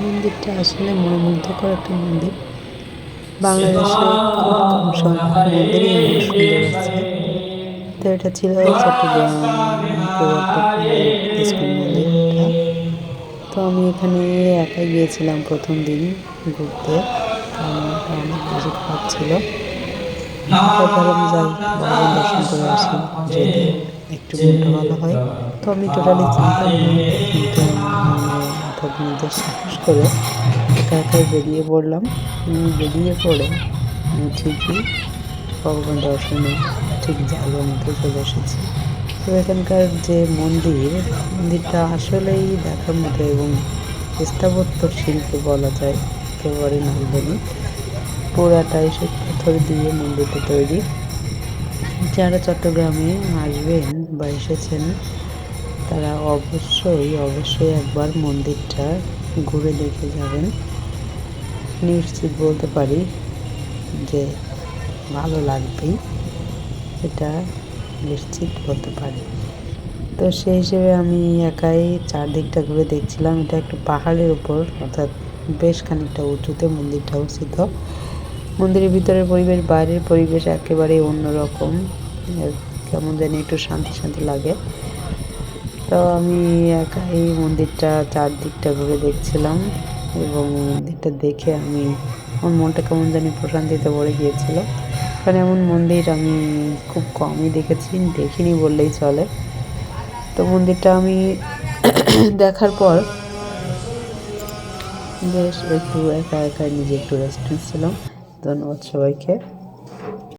মন্দিরটা আসলে মনোমুগ্ধকর একটা মন্দির। বাংলাদেশে খুব কম সংখ্যক মন্দিরই এমন সুন্দর আছে। তো এটা ছিল চট্টগ্রাম গোয়ালপাড়ার ইস্কন মন্দিরটা। তো আমি এখানে একাই গিয়েছিলাম প্রথম দিন ঘুরতে, কারণ মনটা অনেক বেশি খারাপ ছিল। তাই ভাবলাম যাই ভগবান দর্শন করে আসি, যদি একটু মনটা ভালো হয়। তো আমি টোটালি চিনতাম না, কিন্তু আমার মনে অর্থাৎ নিজের সাহস করে একা একাই বেরিয়ে পড়লাম। বেরিয়ে পড়ে আমি ঠিকই ভগবান দর্শনে ঠিক জায়গা মতো চলে এসেছি। তো এখানকার যে মন্দিরটা আসলেই দেখার মতো, এবং স্থাপত্য শিল্পে বলা যায় একেবারে নান্দনিক। পুরাটাই শ্বেত পাথর দিয়ে মন্দিরটা তৈরি। যারা চট্টগ্রামে আসবেন বা এসেছেন তারা অবশ্যই একবার মন্দিরটা ঘুরে দেখে যাবেন। নিশ্চিত বলতে পারি যে ভালো লাগবেই, এটা নিশ্চিত বলতে পারি। তো সেই হিসেবে আমি একাই চারদিকটা ঘুরে দেখছিলাম। এটা একটু পাহাড়ের উপর, অর্থাৎ বেশ খানিকটা উঁচুতে মন্দিরটা অবস্থিত। মন্দিরের ভিতরের পরিবেশ বাইরের পরিবেশ একেবারেই অন্যরকম, কেমন জানি একটু শান্তি শান্তি লাগে। তো আমি একাই মন্দিরটা চারদিকটা ঘুরে দেখছিলাম, এবং মন্দিরটা দেখে আমার মনটা কেমন জানি প্রশান্তিতে ভরে গিয়েছিল। কারণ এমন মন্দির আমি খুব কমই দেখিনি বললেই চলে। তো মন্দিরটা আমি দেখার পর বেশ একটু একা একা নিজে একটু রেস্ট নিচ্ছিলাম। ধন্যবাদ সবাইকে।